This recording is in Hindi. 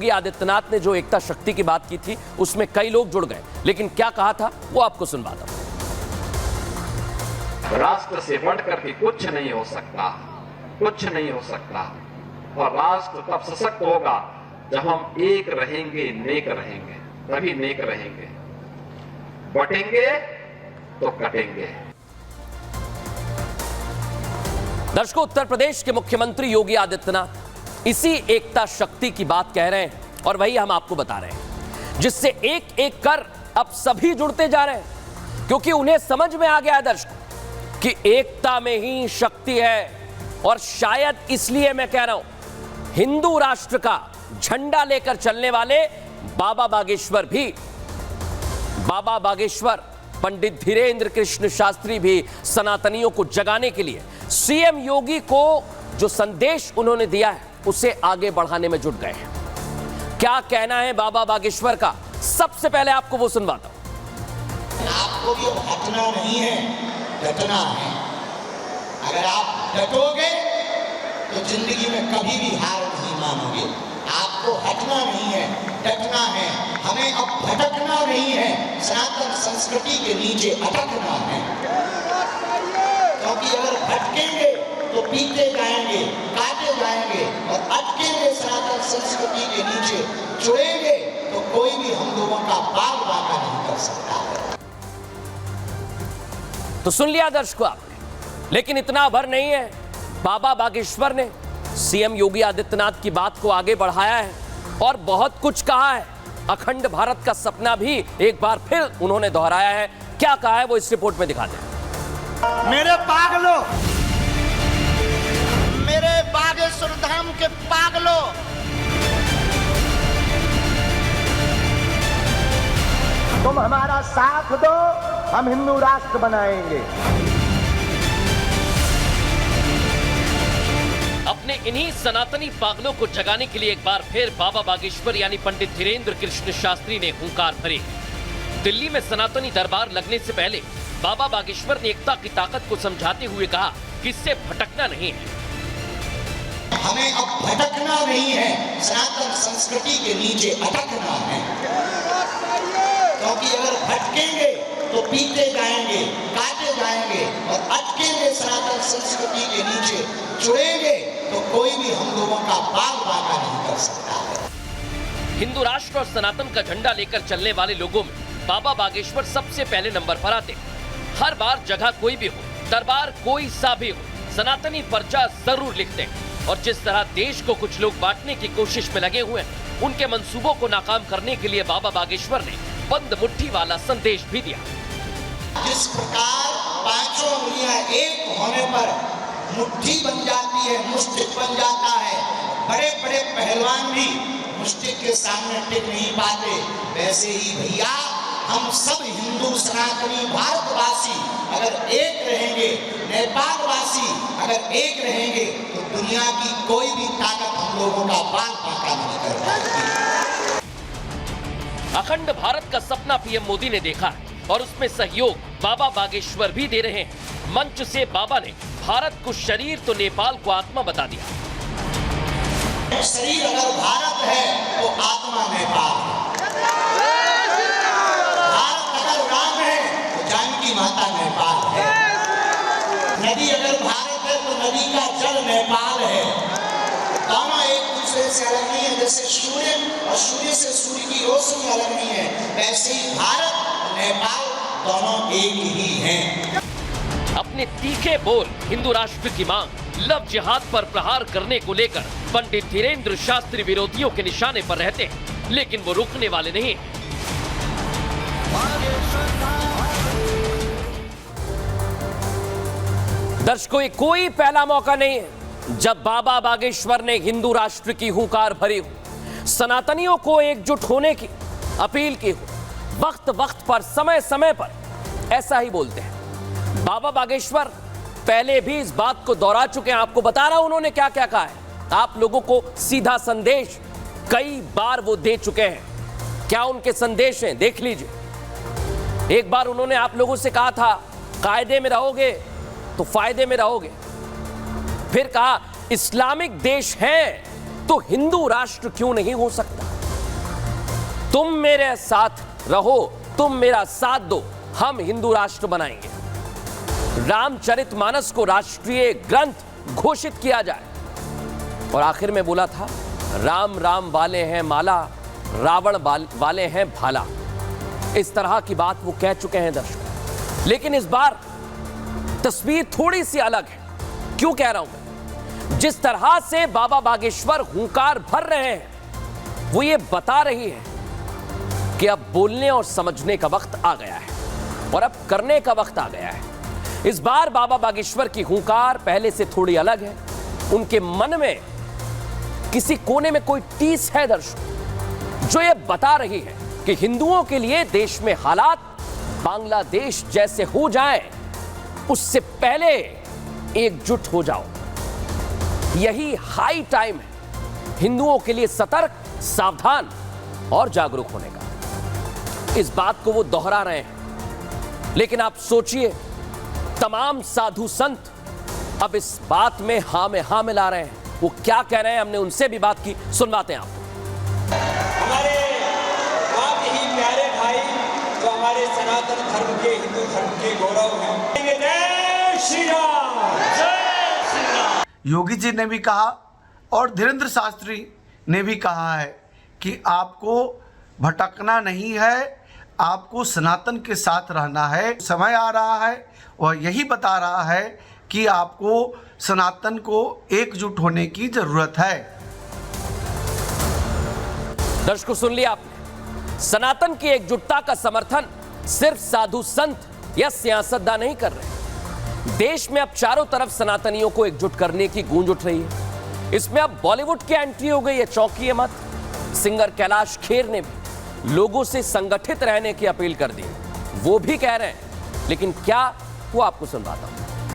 योगी आदित्यनाथ ने जो एकता शक्ति की बात की थी उसमें कई लोग जुड़ गए, लेकिन क्या कहा था वो आपको सुनवाता हूं। राष्ट्र से बढ़कर के कुछ नहीं हो सकता, कुछ नहीं हो सकता। और राष्ट्र तब सशक्त होगा जब हम एक रहेंगे, नेक रहेंगे, तभी नेक रहेंगे। बटेंगे तो कटेंगे। दर्शकों, उत्तर प्रदेश के मुख्यमंत्री योगी आदित्यनाथ इसी एकता शक्ति की बात कह रहे हैं और वही हम आपको बता रहे हैं, जिससे एक एक कर अब सभी जुड़ते जा रहे हैं, क्योंकि उन्हें समझ में आ गया है दर्शकों कि एकता में ही शक्ति है। और शायद इसलिए मैं कह रहा हूं, हिंदू राष्ट्र का झंडा लेकर चलने वाले बाबा बागेश्वर पंडित धीरेन्द्र कृष्ण शास्त्री भी सनातनियों को जगाने के लिए सीएम योगी को जो संदेश उन्होंने दिया है उसे आगे बढ़ाने में जुट गए हैं। क्या कहना है बाबा बागेश्वर का, सबसे पहले आपको वो सुनवाता हूं। आपको भी हटना नहीं है, डटना है। अगर आप डटोगे तो जिंदगी में कभी भी हार नहीं मानोगे। आपको हटना नहीं है, डटना है। हमें अब भटकना नहीं है, सनातन संस्कृति के नीचे अटकना है। क्योंकि अगर भटकेंगे तो पीते जाएंगे, काटे जाएंगे, और अटकेंगे सनातन संस्कृति के नीचे, जुड़ेंगे तो कोई भी हम लोगों का बाग बाका नहीं कर सकता। तो सुन लिया दर्शकों आपने, लेकिन इतना भर नहीं है। बाबा बागेश्वर ने सीएम योगी आदित्यनाथ की बात को आगे बढ़ाया है और बहुत कुछ कहा है। अखंड भारत का सपना भी एक बार फिर उन्होंने दोहराया है। क्या कहा है वो इस रिपोर्ट में दिखाते हैं। मेरे पागलों, मेरे बागेश्वर धाम के पागलों, तुम हमारा साथ दो, हम हिंदू राष्ट्र बनाएंगे। अपने इन्हीं सनातनी पागलों को जगाने के लिए एक बार फिर बाबा बागेश्वर यानी पंडित धीरेन्द्र कृष्ण शास्त्री ने हुंकार भरी। दिल्ली में सनातनी दरबार लगने से पहले बाबा बागेश्वर ने एकता की ताकत को समझाते हुए कहा कि इससे भटकना नहीं है। हमें अब भटकना नहीं है, सनातन संस्कृति के नीचे अटकना है। क्योंकि अगर भटकेंगे तो पीते जाएंगे, काटे जाएंगे, और अटकेंगे सनातन संस्कृति के नीचे, जुड़ेंगे तो कोई भी हम लोगों का बाग बाका नहीं कर सकता। हिंदू राष्ट्र और सनातन का झंडा लेकर चलने वाले लोगों में बाबा बागेश्वर सबसे पहले नंबर पर आते। हर बार जगह कोई भी हो, दरबार कोई सा भी हो, सनातनी पर्चा जरूर लिखते हैं। और जिस तरह देश को कुछ लोग बांटने की कोशिश में लगे हुए हैं, उनके मंसूबों को नाकाम करने के लिए बाबा बागेश्वर ने बंद मुट्ठी वाला संदेश भी दिया। जिस प्रकार पांचों उंगलियां एक होने पर मुट्ठी बन जाती है, मुष्टिक बन जाता है, बड़े बड़े पहलवान भी मुष्टिक के सामने टिक नहीं पाते, वैसे ही भैया हम सब हिंदू सनातनी भारतवासी अगर एक रहेंगे, नेपालवासी अगर एक रहेंगे, तो दुनिया की कोई भी ताकत हम लोगों का बाल बाका नहीं कर पाएगी। अखंड भारत का सपना पीएम मोदी ने देखा है और उसमें सहयोग बाबा बागेश्वर भी दे रहे हैं। मंच से बाबा ने भारत को शरीर तो नेपाल को आत्मा बता दिया। शरीर अगर भारत है तो आत्मा नेपाल है। भारत अगर राम है तो जानकी माता नेपाल है। नदी अगर भारत है तो नदी का जल नेपाल है। दोनों एक दूसरे से अलग नहीं है। जैसे सूर्य और सूर्य से सूर्य की रोशनी अलग नहीं है, वैसे ही भारत और नेपाल दोनों एक ही हैं। अपने तीखे बोल हिंदू राष्ट्र की मांग, लव जिहाद पर प्रहार करने को लेकर पंडित धीरेन्द्र शास्त्री विरोधियों के निशाने पर रहते हैं, लेकिन वो रुकने वाले नहीं। दर्शकों, ये कोई पहला मौका नहीं है जब बाबा बागेश्वर ने हिंदू राष्ट्र की हुंकार भरी हो, सनातनियों को एकजुट होने की अपील की हो। वक्त वक्त पर, समय समय पर ऐसा ही बोलते हैं। बाबा बागेश्वर पहले भी इस बात को दोहरा चुके हैं। आपको बता रहा हूं उन्होंने क्या क्या कहा है। आप लोगों को सीधा संदेश कई बार वो दे चुके हैं। क्या उनके संदेश हैं, देख लीजिए। एक बार उन्होंने आप लोगों से कहा था, कायदे में रहोगे तो फायदे में रहोगे। फिर कहा, इस्लामिक देश है तो हिंदू राष्ट्र क्यों नहीं हो सकता। तुम मेरे साथ रहो, तुम मेरा साथ दो, हम हिंदू राष्ट्र बनाएंगे। रामचरितमानस को राष्ट्रीय ग्रंथ घोषित किया जाए। और आखिर में बोला था, राम राम वाले हैं माला, रावण वाले हैं भाला। इस तरह की बात वो कह चुके हैं दर्शकों। लेकिन इस बार तस्वीर थोड़ी सी अलग है। क्यों कह रहा हूं मैं? जिस तरह से बाबा बागेश्वर हुंकार भर रहे हैं, वो ये बता रही है कि अब बोलने और समझने का वक्त आ गया है और अब करने का वक्त आ गया है। इस बार बाबा बागेश्वर की हुंकार पहले से थोड़ी अलग है। उनके मन में किसी कोने में कोई टीस है दर्शकों, जो ये बता रही है कि हिंदुओं के लिए देश में हालात बांग्लादेश जैसे हो जाएं, उससे पहले एकजुट हो जाओ। यही हाई टाइम है हिंदुओं के लिए सतर्क, सावधान और जागरूक होने का। इस बात को वो दोहरा रहे हैं। लेकिन आप सोचिए, तमाम साधु संत अब इस बात में हां में हां मिला रहे हैं। वो क्या कह रहे हैं, हमने उनसे भी बात की, सुनवाते हैं आपको। हमारे आप ही प्यारे भाई जो हमारे सनातन धर्म के, हिंदू धर्म के गौरव हैं। जय श्री राम, जय श्री राम। योगी जी ने भी कहा और धीरेन्द्र शास्त्री ने भी कहा है कि आपको भटकना नहीं है, आपको सनातन के साथ रहना है। समय आ रहा है और यही बता रहा है कि आपको सनातन को एकजुट होने की जरूरत है। दर्शकों, सुन लिया आपने। सनातन की एकजुटता का समर्थन सिर्फ साधु संत या सियासतदान नहीं कर रहे। देश में अब चारों तरफ सनातनियों को एकजुट करने की गूंज उठ रही है। इसमें अब बॉलीवुड की एंट्री हो गई है, चौंकिए मत। सिंगर कैलाश खेर ने भी लोगों से संगठित रहने की अपील कर दी। वो भी कह रहे हैं, लेकिन क्या, वो आपको सुनवाता हूं।